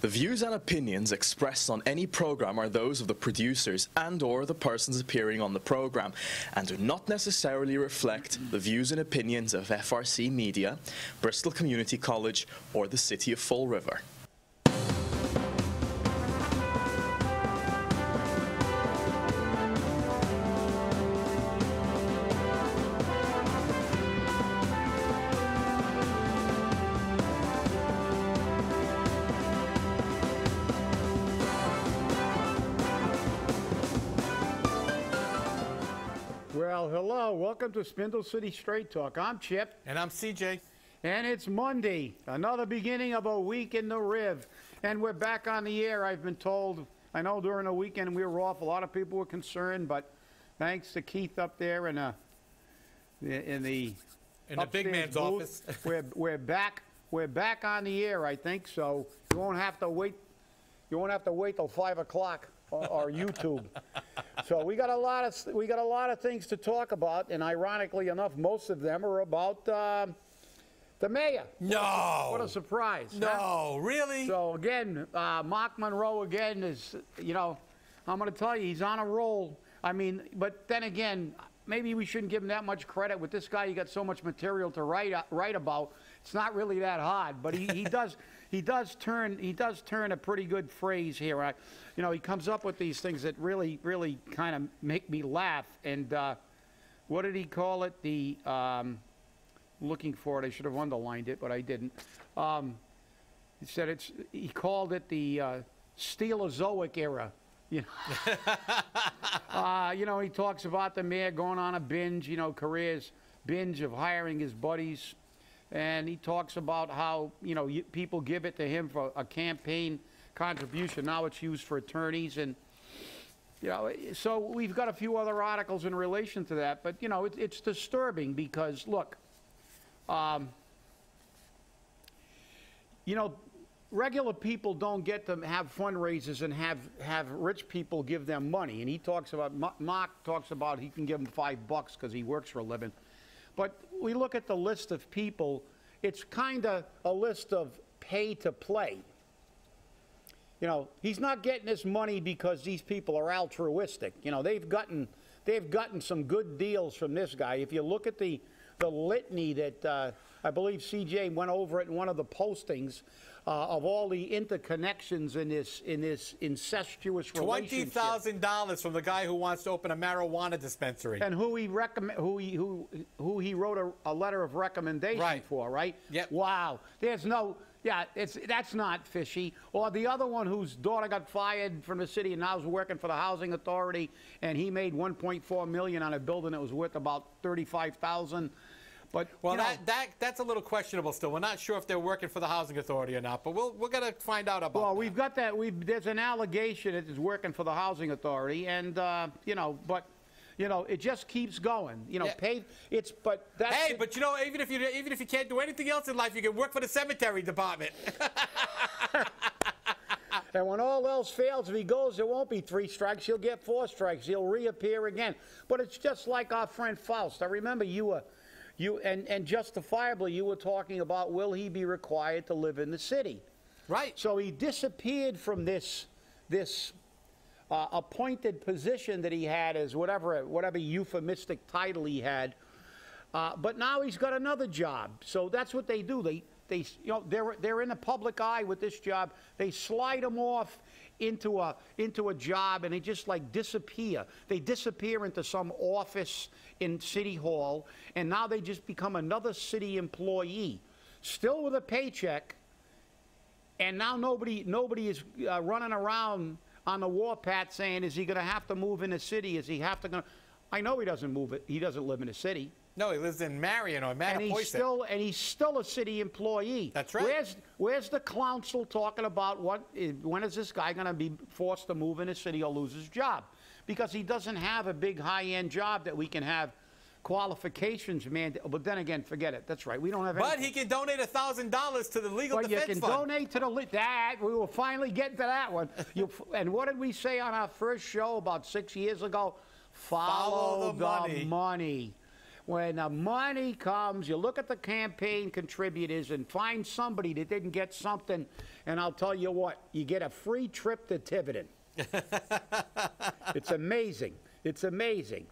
The views and opinions expressed on any program are those of the producers and/or the persons appearing on the program and do not necessarily reflect the views and opinions of FRC Media, Bristol Community College, or the City of Fall River. Well, hello. Welcome to Spindle City Straight Talk. I'm Chip. And I'm CJ. And it's Monday, another beginning of a week in the Riv. And we're back on the air, I've been told. I know during the weekend we were off. A lot of people were concerned, but thanks to Keith up there in the big man's booth, office. we're back. We're back on the air, I think. So you won't have to wait. You won't have to wait till 5 o'clock or YouTube. So we got a lot of things to talk about, and ironically enough, most of them are about the mayor. No. What a surprise. No, huh? really? So again, Marc Monroe again is, you know, I'm going to tell you, he's on a roll. I mean, but then again, maybe we shouldn't give him that much credit. With this guy, you got so much material to write about. It's not really that hard, but he does turn a pretty good phrase here. You know, he comes up with these things that really kind of make me laugh. And what did he call it? The looking for it. I should have underlined it, but I didn't. He said he called it the Steelezoic era. You know, you know, he talks about the mayor going on a binge, you know, careers binge of hiring his buddies. And he talks about how, you know, people give it to him for a campaign contribution. Now it's used for attorneys. And, you know, so we've got a few other articles in relation to that. But, you know, it's disturbing because, look, you know, regular people don't get to have fundraisers and have rich people give them money. And he talks about, Marc talks about he can give them $5 because he works for a living. But we look at the list of people, it's kind of a list of pay to play. You know, he's not getting this money because these people are altruistic. You know, they've gotten some good deals from this guy. If you look at the litany that I believe CJ went over it in one of the postings of all the interconnections in this incestuous relationship. $20,000 from the guy who wants to open a marijuana dispensary. And who he wrote a letter of recommendation for, right? Yep. Wow. There's no, yeah, that's not fishy. Or the other one whose daughter got fired from the city and now is working for the housing authority, and he made $1.4 million on a building that was worth about $35,000. But, well, you know, that's a little questionable still. We're not sure if they're working for the housing authority or not, but we're going to find out about that. Well, we've got that. There's an allegation that it's working for the housing authority, and, you know, but, you know, it just keeps going. You know, yeah. But that's... Hey, but, you know, even if you can't do anything else in life, you can work for the cemetery department. And when all else fails, if he goes, there won't be 3 strikes. He'll get 4 strikes. He'll reappear again. But it's just like our friend Faust. I remember and justifiably, you were talking about, will he be required to live in the city? Right. So he disappeared from this appointed position that he had as whatever euphemistic title he had. But now he's got another job. So that's what they do. They you know, they're in the public eye with this job. They slide him off into a job, and they just like disappear. They disappear into some office in City Hall, and now they just become another city employee, still with a paycheck. And now nobody is running around on the warpath saying, is he going to have to move in the city? Is he have to? I know he doesn't move it. He doesn't live in the city. No, he lives in Marion or Mattapoisett. And he's still a city employee. That's right. Where's the council talking about when is this guy going to be forced to move in the city or lose his job? Because he doesn't have a big high-end job that we can have qualifications, man. But then again, forget it. That's right. We don't have. But he can donate $1,000 to the legal defense fund. You can donate to that. We will finally get to that one. And what did we say on our first show about 6 years ago? Follow the money. when the money comes, you look at the campaign contributors and find somebody that didn't get something, and I'll tell you what, you get a free trip to Tiverton. It's amazing. It's amazing.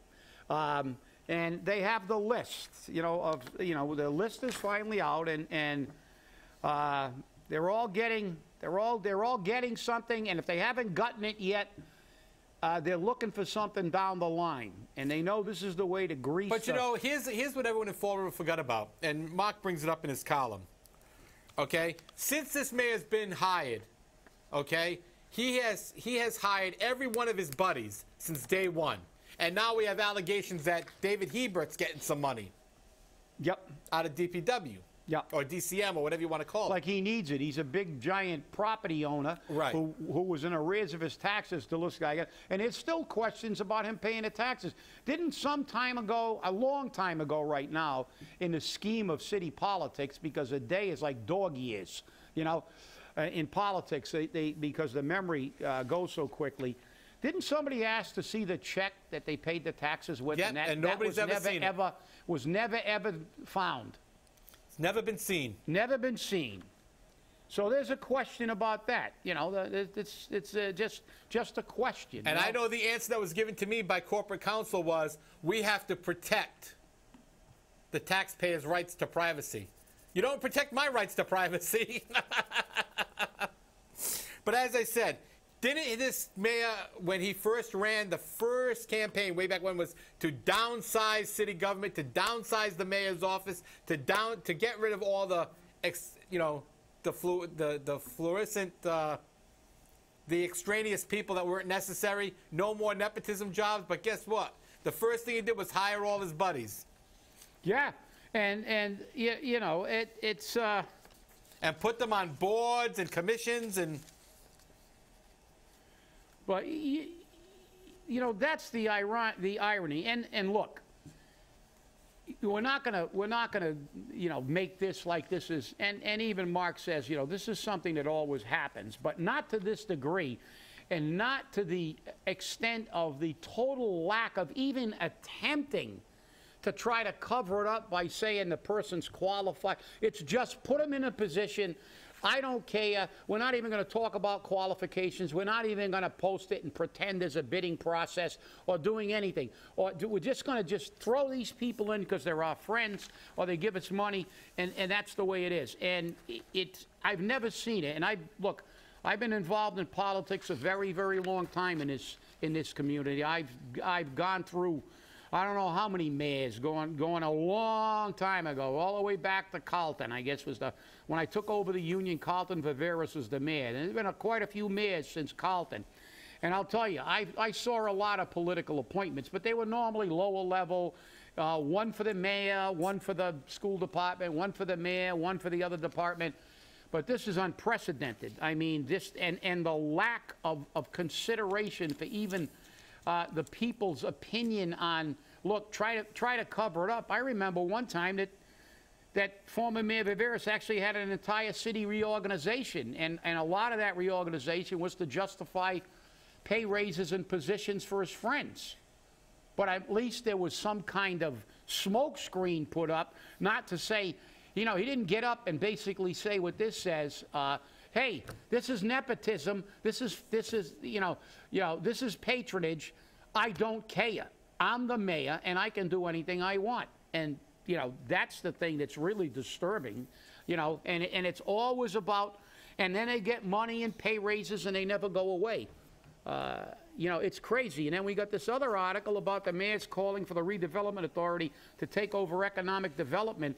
And they have the list, the list is finally out, and they're all getting something, and if they haven't gotten it yet, they're looking for something down the line, and they know this is the way to grease. But here's what everyone in Fall River forgot about, and Marc brings it up in his column. Okay, since this mayor's been hired, okay, he has hired every one of his buddies since day one, and now we have allegations that David Hebert's getting some money. Yep. Out of DPW. Yeah. Or DCM, or whatever you want to call it. Like he needs it. He's a big, giant property owner who was in arrears of his taxes to this guy. And there's still questions about him paying the taxes. Didn't some time ago, a long time ago right now, in the scheme of city politics, because a day is like dog years, in politics, because the memory goes so quickly. Didn't somebody ask to see the check that they paid the taxes with? Yep, and nobody's ever seen it. Was never, ever found. Never been seen. Never been seen. So there's a question about that. It's just a question. And I know the answer that was given to me by corporate counsel was, we have to protect the taxpayers' rights to privacy. You don't protect my rights to privacy. But as I said, didn't this mayor, when he first ran, the first campaign way back when was to downsize city government, to downsize the mayor's office, to get rid of all the, the fluorescent, the extraneous people that weren't necessary, no more nepotism jobs. But guess what? The first thing he did was hire all his buddies. Yeah, and it's and put them on boards and commissions and. But that's the irony. And look, we're not gonna make this like this is. And even Marc says this is something that always happens, but not to this degree, and not to the extent of the total lack of even attempting to try to cover it up by saying the person's qualified. It's just put them in a position. I don't care. We're not even going to talk about qualifications. We're not even going to post it and pretend there's a bidding process or doing anything. We're just going to throw these people in because they're our friends or they give us money, and that's the way it is. And I've never seen it. And I've been involved in politics a very, very long time in this community. I've gone through, I don't know how many mayors, going a long time ago, all the way back to Carlton, I guess when I took over the Union, Carlton Viveris was the mayor. And there's been quite a few mayors since Carlton. And I'll tell you, I saw a lot of political appointments, but they were normally lower level, one for the mayor, one for the school department, one for the mayor, one for the other department. But this is unprecedented. I mean, and the lack of consideration for even the people's opinion on, look, try to cover it up. I remember one time that former Mayor Viveris actually had an entire city reorganization, and a lot of that reorganization was to justify pay raises and positions for his friends. But at least there was some kind of smokescreen put up, not to say, he didn't get up and basically say what this says. Hey, this is nepotism. This is this is patronage. I don't care. I'm the mayor, and I can do anything I want. And that's the thing that's really disturbing. And it's always about. And then they get money and pay raises, and they never go away. It's crazy. And then we got this other article about the mayor's calling for the redevelopment authority to take over economic development.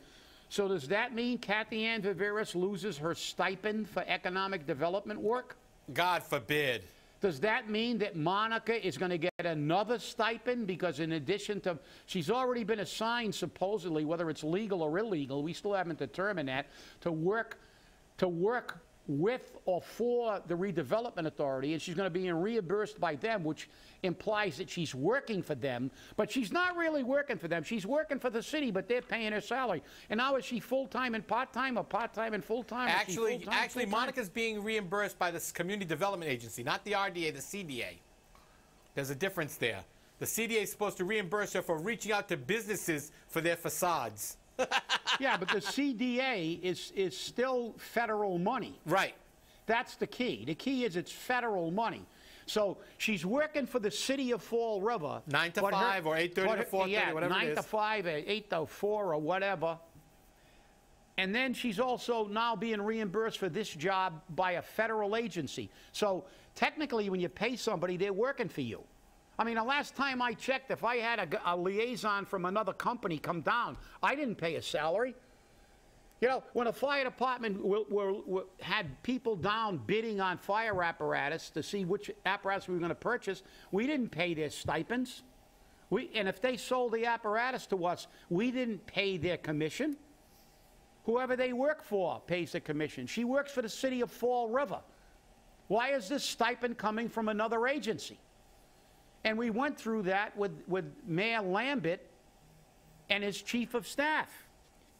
So does that mean Kathy Ann Viveris loses her stipend for economic development work? God forbid. Does that mean that Monica is going to get another stipend? Because in addition to, she's already been assigned, supposedly, whether it's legal or illegal, we still haven't determined that, to work with or for the redevelopment authority, and she's going to be reimbursed by them, which implies that she's working for them, but she's not really working for them. She's working for the city, but they're paying her salary. And now is she full-time and part-time, or part-time and full-time? Actually, Monica's being reimbursed by this community development agency, not the RDA, the CDA. There's a difference there. The CDA is supposed to reimburse her for reaching out to businesses for their facades. Yeah, but the CDA is still federal money. Right. That's the key. The key is it's federal money. So she's working for the city of Fall River. 9 to 5 or 8:30 to 4:30, yeah, whatever it 9 is. to 5, 8 to 4 or whatever. And then she's also now being reimbursed for this job by a federal agency. So technically, when you pay somebody, they're working for you. I mean, the last time I checked, if I had a liaison from another company come down, I didn't pay a salary. You know, when a fire department had people down bidding on fire apparatus to see which apparatus we were going to purchase, we didn't pay their stipends. And if they sold the apparatus to us, we didn't pay their commission. Whoever they work for pays the commission. She works for the city of Fall River. Why is this stipend coming from another agency? And we went through that with Mayor Lambert and his chief of staff.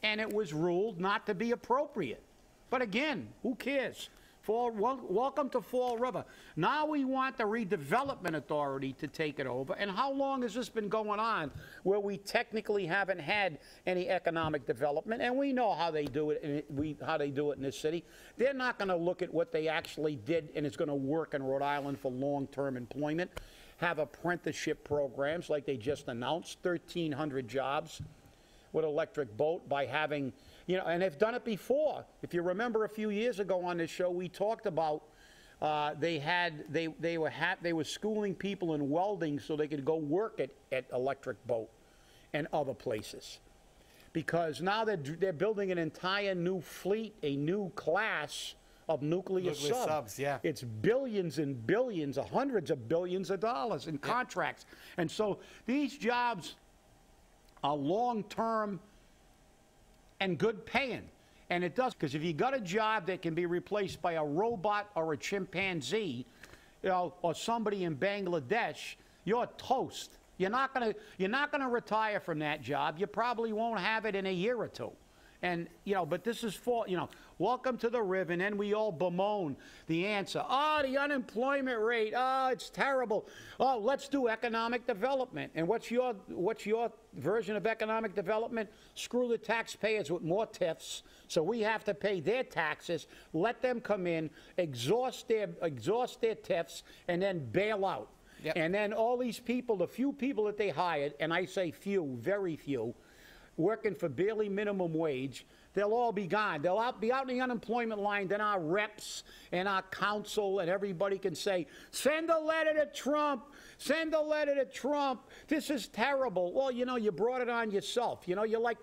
And it was ruled not to be appropriate. But again, who cares? Welcome to Fall River. Now we want the redevelopment authority to take it over. And how long has this been going on where we technically haven't had any economic development? And we know how they do it. How they do it in this city. They're not going to look at what they actually did and it's going to work in Rhode Island for long-term employment. Have apprenticeship programs like they just announced, 1,300 jobs with electric boat by having, you know, and they've done it before. If you remember a few years ago on this show, we talked about they were schooling people in welding so they could go work at electric boat and other places. Because now they're building an entire new fleet, a new class of nuclear subs. Yeah. It's billions and billions, hundreds of billions of dollars in contracts. And so these jobs are long-term and good paying. And it does, because if you got a job that can be replaced by a robot or a chimpanzee, you know, or somebody in Bangladesh, you're toast. You're not gonna retire from that job. You probably won't have it in a year or two. And, you know, but this is for, you know, welcome to the Riv, and then we all bemoan the answer. Oh, the unemployment rate. Oh, it's terrible. Oh, let's do economic development. And what's your version of economic development? Screw the taxpayers with more TIFs, so we have to pay their taxes, let them come in, exhaust their TIFs, and then bail out. Yep. And then all these people, the few people that they hired, and I say few, very few, working for barely minimum wage, they'll all be gone. They'll be out in the unemployment line. Then our reps and our council and everybody can say, send a letter to Trump. Send a letter to Trump. This is terrible. Well, you know, you brought it on yourself. You know, you're like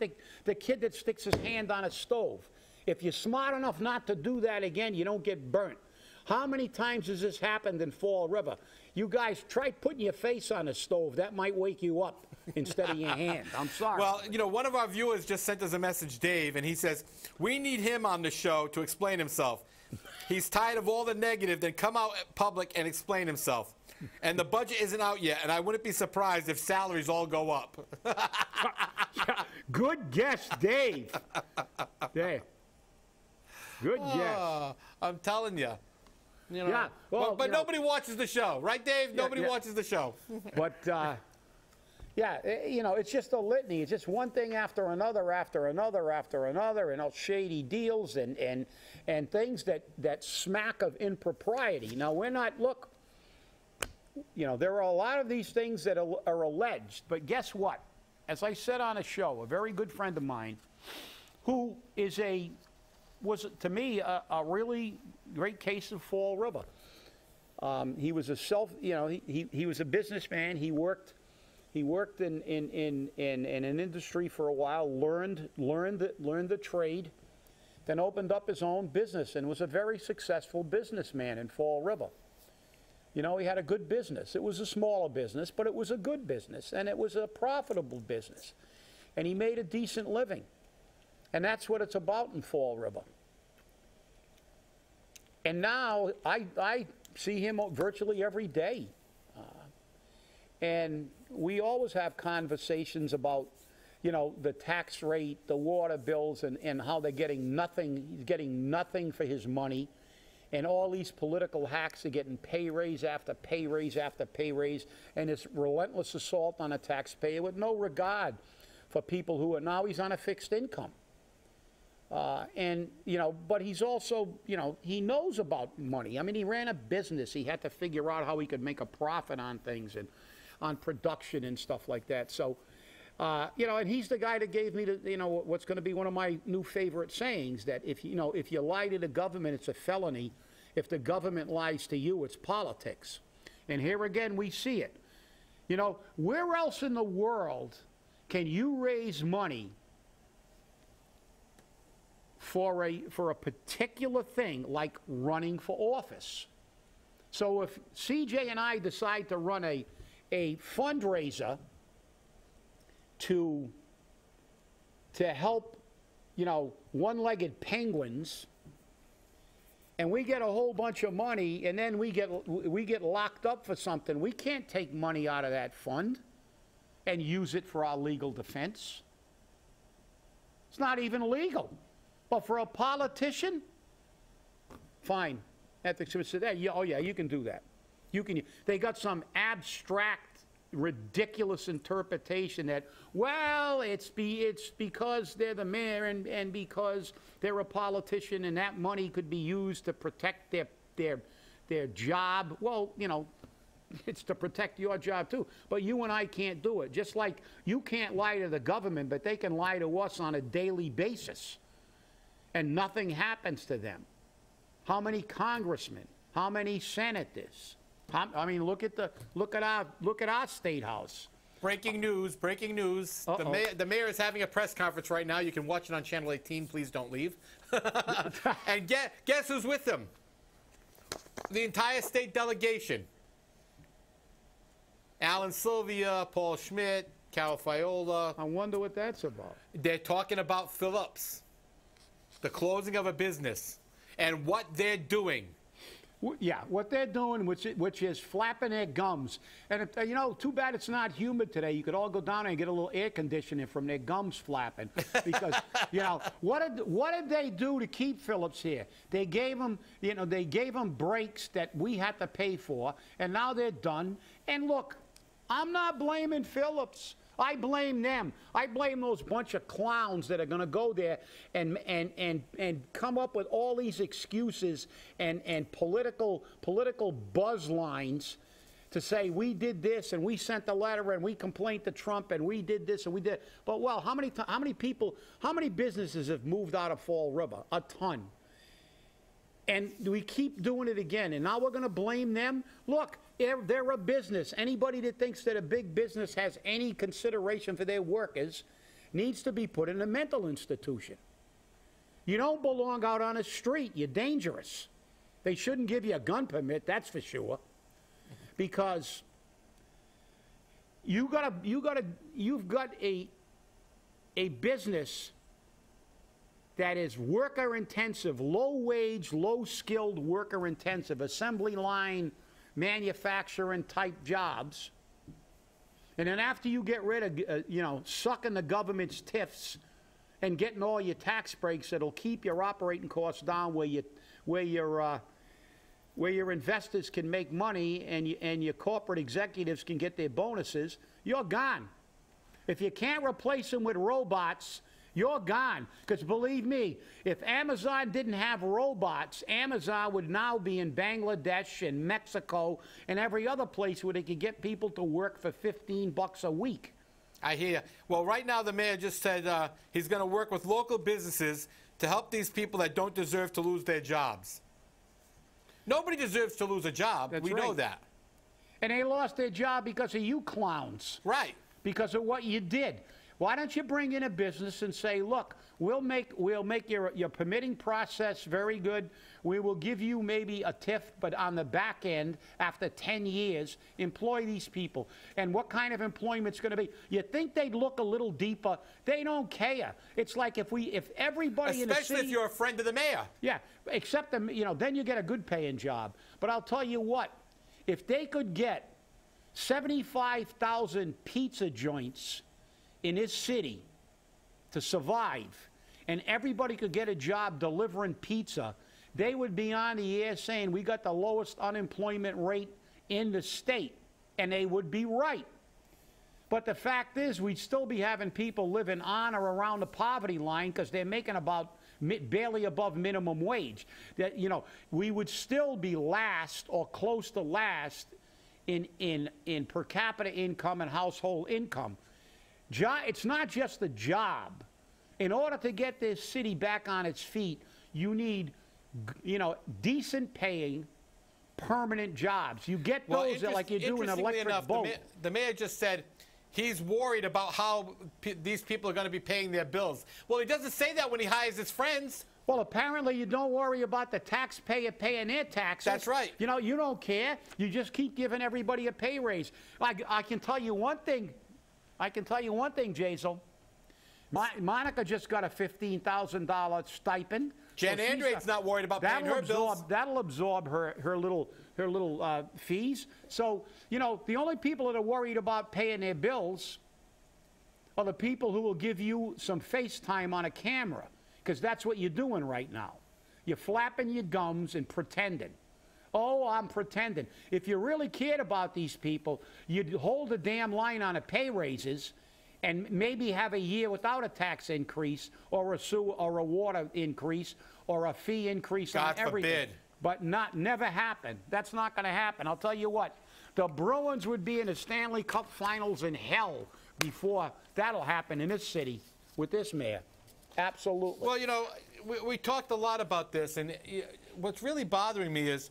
the kid that sticks his hand on a stove. If you're smart enough not to do that again, you don't get burnt. How many times has this happened in Fall River? You guys, try putting your face on a stove. That might wake you up instead of your hand. I'm sorry. Well, you know, one of our viewers just sent us a message, Dave, and he says, we need him on the show to explain himself. He's tired of all the negative, then come out public and explain himself. And the budget isn't out yet, and I wouldn't be surprised if salaries all go up. Good guess, Dave. Dave. Good guess. I'm telling you. You know, Yeah, well, but you know, nobody watches the show, right, Dave? Nobody yeah. watches the show. But, yeah, you know, it's just a litany. It's just one thing after another, after another, after another, and all shady deals and things that smack of impropriety. Now, we're not, look, you know, there are a lot of these things that are alleged, but guess what? As I said on a show, a very good friend of mine who was to me a really great case of Fall River. He was he was a businessman. He worked in an industry for a while, learned the trade, then opened up his own business and was a very successful businessman in Fall River. You know, he had a good business. It was a smaller business, but it was a good business, and it was a profitable business. And he made a decent living. And that's what it's about in Fall River. And now I see him virtually every day. And we always have conversations about, you know, the tax rate, the water bills, and how they're getting nothing. He's getting nothing for his money. and all these political hacks are getting pay raise after pay raise after pay raise, and this relentless assault on a taxpayer with no regard for people who are now he's on a fixed income. And, you know, but he's also, you know, he knows about money. I mean, he ran a business. He had to figure out how he could make a profit on things and on production and stuff like that. So, you know, and he's the guy that gave me the, you know, what's going to be one of my new favorite sayings, that if, you know, if you lie to the government, it's a felony. If the government lies to you, it's politics. And here again, we see it. You know, where else in the world can you raise money for a particular thing like running for office? So if CJ and I decide to run a fundraiser to help, you know, one-legged penguins, and we get a whole bunch of money, and then we get locked up for something, we can't take money out of that fund and use it for our legal defense. It's not even legal. But for a politician, fine. Ethics would say that. Yeah, oh yeah, you can do that. You can. They got some abstract, ridiculous interpretation that, well, it's because they're the mayor and because they're a politician, and that money could be used to protect their job. Well, you know, it's to protect your job too. But you and I can't do it. Just like you can't lie to the government, but they can lie to us on a daily basis, and nothing happens to them. How many congressmen? How many senators? I mean, look at our state house. Breaking news! Breaking news! The mayor is having a press conference right now. You can watch it on Channel 18. Please don't leave. And guess who's with him? The entire state delegation. Alan Sylvia, Paul Schmidt, Cal Fiola. I wonder what that's about. They're talking about Phillips, the closing of a business, and what they're doing. Yeah, what they're doing, which is flapping their gums. And, you know, too bad it's not humid today. You could all go down there and get a little air conditioning from their gums flapping. Because, you know, what did they do to keep Phillips here? They gave them, you know, they gave them breaks that we had to pay for, and now they're done. And look, I'm not blaming Phillips. I blame them. I blame those bunch of clowns that are going to go there and come up with all these excuses and political buzz lines to say we did this and we sent a letter and we complained to Trump and we did this and we did. But well, how many businesses have moved out of Fall River? A ton. And we keep doing it again, and now we're going to blame them? Look, they're a business. Anybody that thinks that a big business has any consideration for their workers needs to be put in a mental institution. You don't belong out on the street. You're dangerous. They shouldn't give you a gun permit, that's for sure, because you've got a business that is worker intensive, low wage, low skilled worker intensive, assembly line, manufacturing type jobs. And then after you get rid of, you know, sucking the government's tiffs and getting all your tax breaks that'll keep your operating costs down where your investors can make money and your corporate executives can get their bonuses, you're gone. If you can't replace them with robots, you're gone. Because believe me, if Amazon didn't have robots, Amazon would now be in Bangladesh and Mexico and every other place where they could get people to work for $15 a week. I hear you. Well, right now the mayor just said he's going to work with local businesses to help these people that don't deserve to lose their jobs. Nobody deserves to lose a job. That's we right. know that. And they lost their job because of you clowns. Right. Because of what you did. Why don't you bring in a business and say, look, we'll make your permitting process very good. We will give you maybe a TIF, but on the back end, after 10 years, employ these people. And what kind of employment's going to be? You think they'd look a little deeper? They don't care. It's like if everybody in the city, especially if you're a friend of the mayor. Yeah, except you know, then you get a good paying job. But I'll tell you what, if they could get 75,000 pizza joints in this city to survive, and everybody could get a job delivering pizza, they would be on the air saying we got the lowest unemployment rate in the state, and they would be right. But the fact is, we'd still be having people living on or around the poverty line because they're making about barely above minimum wage. That, you know, we would still be last or close to last in per capita income and household income. It's not just the job. In order to get this city back on its feet, you need, you know, decent paying, permanent jobs. You get those like you do an electric boat. The mayor just said he's worried about how these people are going to be paying their bills. Well, he doesn't say that when he hires his friends. Well, apparently you don't worry about the taxpayer paying their taxes. That's right. You know, you don't care. You just keep giving everybody a pay raise. I can tell you one thing. I can tell you one thing, Jaisal. Monica just got a $15,000 stipend. Jen Andrade's not worried about paying her bills. That'll absorb her little fees. So, you know, the only people that are worried about paying their bills are the people who will give you some FaceTime on a camera, because that's what you're doing right now. You're flapping your gums and pretending. Oh, I'm pretending. If you really cared about these people, you'd hold the damn line on the pay raises and maybe have a year without a tax increase or a sewer or a water increase or a fee increase on everything. God forbid. But never happen. That's not going to happen. I'll tell you what, the Bruins would be in the Stanley Cup Finals in hell before that'll happen in this city with this mayor. Absolutely. Well, you know, we talked a lot about this, and what's really bothering me is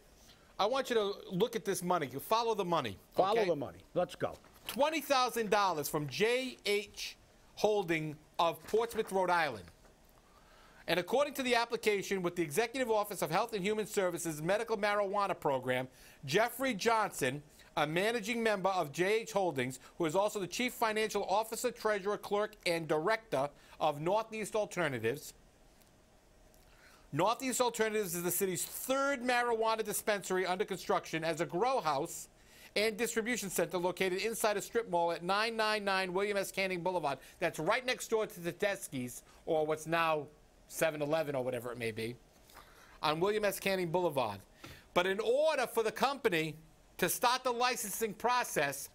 I want you to look at this money. You follow the money. Follow the money. Let's go. $20,000 from J.H. Holding of Portsmouth, Rhode Island. And according to the application with the Executive Office of Health and Human Services Medical Marijuana Program, Jeffrey Johnson, a managing member of J.H. Holdings, who is also the Chief Financial Officer, Treasurer, Clerk, and Director of Northeast Alternatives. Northeast Alternatives is the city's third marijuana dispensary under construction as a grow house and distribution center located inside a strip mall at 999 William S. Canning Boulevard. That's right next door to the Tedeschi's, or what's now 7-Eleven or whatever it may be, on William S. Canning Boulevard. But in order for the company to start the licensing process,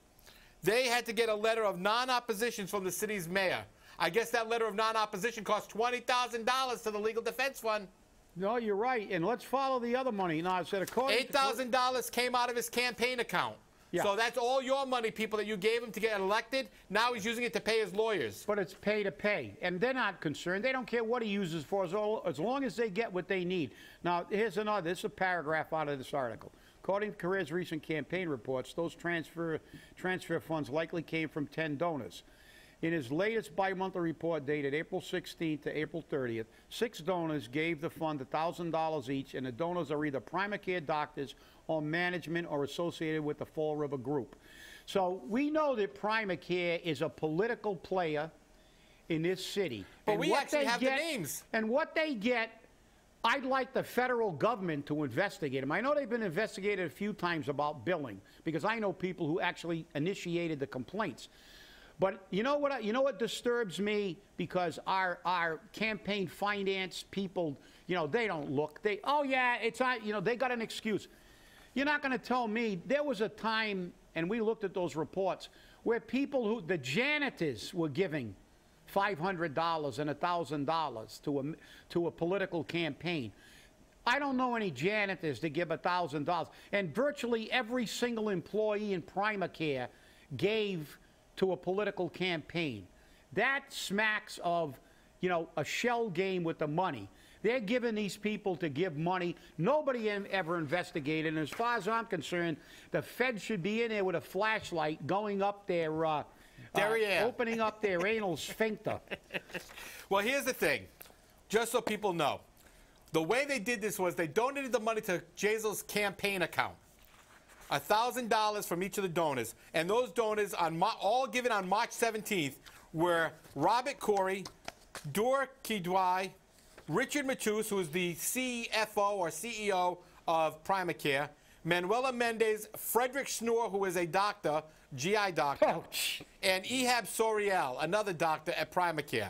they had to get a letter of non-opposition from the city's mayor. I guess that letter of non-opposition cost $20,000 to the Legal Defense Fund. No, you're right. And let's follow the other money. Now, I said according $8,000 came out of his campaign account. Yeah. So that's all your money, people, that you gave him to get elected. Now he's using it to pay his lawyers. But it's pay to pay. And they're not concerned. They don't care what he uses for as long as they get what they need. Now, here's another. This is a paragraph out of this article. According to Career's recent campaign reports, those transfer funds likely came from 10 donors. In his latest bi-monthly report dated April 16th to April 30th, 6 donors gave the fund $1,000 each, and the donors are either Primacare doctors or management or associated with the Fall River Group. So we know that Primacare is a political player in this city. But we actually have the names. And what they get, I'd like the federal government to investigate them. I know they've been investigated a few times about billing, because I know people who actually initiated the complaints. But you know what disturbs me? Because our campaign finance people, you know, they don't look. Oh yeah, it's not, you know, they got an excuse. You're not going to tell me there was a time, and we looked at those reports, where people the janitors were giving $500 and $1,000 to a political campaign. I don't know any janitors that give $1,000, and virtually every single employee in Primacare gave to a political campaign. That smacks of, you know, a shell game with the money. They're giving these people to give money. Nobody ever investigated. And as far as I'm concerned, the Fed should be in there with a flashlight going up their, opening up their anal sphincter. Well, here's the thing, just so people know. The way they did this was they donated the money to Jaisal's campaign account. $1,000 from each of the donors, and those donors, all given on March 17th, were Robert Corey, Dur Kidwai, Richard Matus, who is the CFO or CEO of Primacare, Manuela Mendez, Frederick Schnoor, who is a doctor, GI doctor, and Ehab Soriel, another doctor at Primacare.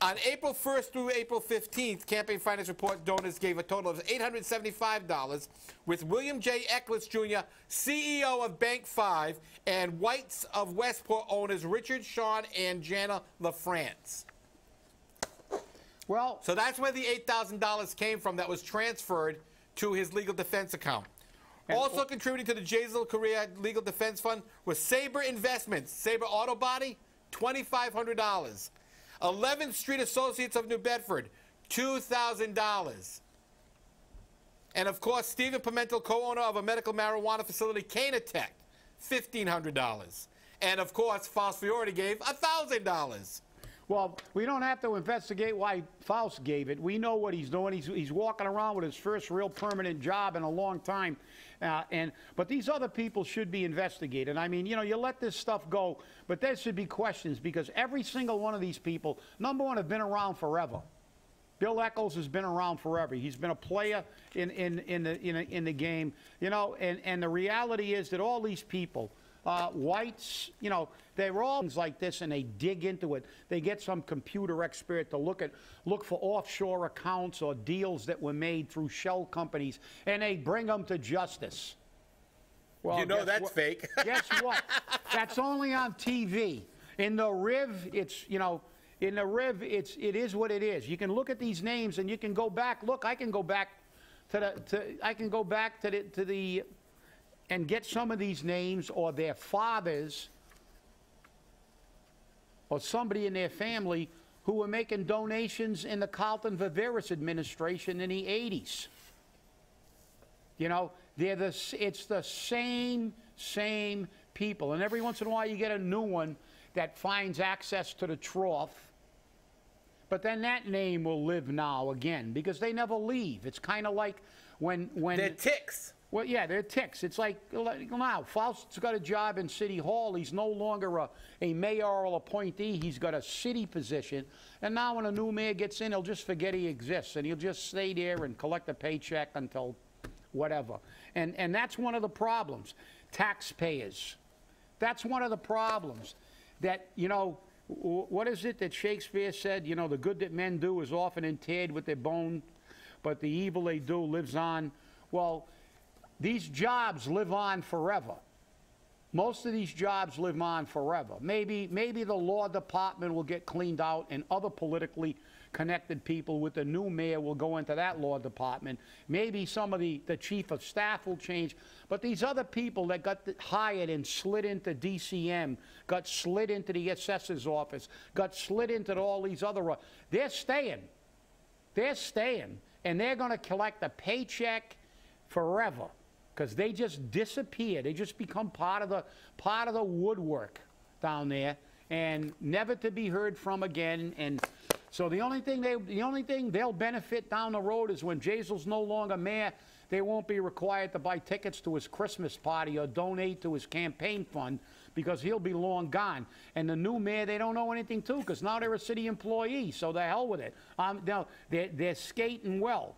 On April 1st through April 15th, Campaign Finance Report donors gave a total of $875, with William J. Eccles Jr., CEO of Bank 5, and Whites of Westport owners Richard, Sean, and Jana LaFrance. Well, So that's where the $8,000 came from that was transferred to his legal defense account. Also contributing to the Jazel Korea Legal Defense Fund was Sabre Investments, Sabre Auto Body, $2,500. 11th Street Associates of New Bedford, $2,000. And of course, Stephen Pimentel, co-owner of a medical marijuana facility, Canatech, $1,500. And of course, Faust Fiore gave $1,000. well, we don't have to investigate why Faust gave it. We know what he's doing. He's walking around with his first real permanent job in a long time. But these other people should be investigated. I mean, you know, you let this stuff go, but there should be questions because every single one of these people, number one, have been around forever. Bill Eccles has been around forever. He's been a player in the game, you know. And the reality is that all these people, whites, you know, they're all things like this, and they dig into it. They get some computer expert to look for offshore accounts or deals that were made through shell companies, and they bring them to justice. Well, You know that's fake. Guess what? That's only on TV. In the Riv, it's, you know, in the Riv, it is what it is. You can look at these names and you can go back. Look, I can go back to the and get some of these names or their fathers or somebody in their family who were making donations in the Carlton Viveris administration in the 80s. You know, it's the same people. And every once in a while you get a new one that finds access to the trough. But then that name will live now again because they never leave. It's kind of like when They're ticks. Well, yeah, they're ticks. It's like now Faust's got a job in City Hall. He's no longer a mayoral appointee. He's got a city position. And now when a new mayor gets in, he'll just forget he exists. And he'll just stay there and collect a paycheck until whatever. And that's one of the problems. Taxpayers. That's one of the problems. That, you know, what is it that Shakespeare said? You know, the good that men do is often interred with their bone, but the evil they do lives on. Well, these jobs live on forever. Most of these jobs live on forever. Maybe the law department will get cleaned out and other politically connected people with the new mayor will go into that law department. Maybe some of the chief of staff will change. But these other people that got hired and slid into DCM, got slid into the assessor's office, got slid into all these other, they're staying. They're staying. And they're going to collect a paycheck forever. Because they just disappear. They just become part of the woodwork down there, and never to be heard from again. And so the only thing they'll benefit down the road is when Jazel's no longer mayor, they won't be required to buy tickets to his Christmas party or donate to his campaign fund because he'll be long gone. And the new mayor, they don't know anything to because now they're a city employee. So the hell with it. Now they're skating well.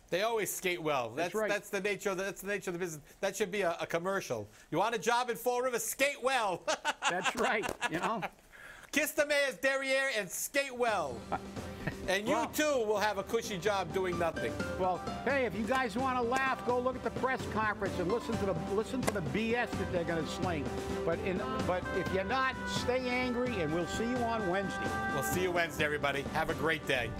They always skate well. That's right. That's the nature of the business. That should be a commercial. You want a job in Fall River? Skate well. That's right. You know. Kiss the mayor's derriere and skate well. And you too will have a cushy job doing nothing. Well, hey, if you guys want to laugh, go look at the press conference and listen to the BS that they're going to sling. But if you're not, stay angry, and we'll see you on Wednesday. We'll see you Wednesday, everybody. Have a great day.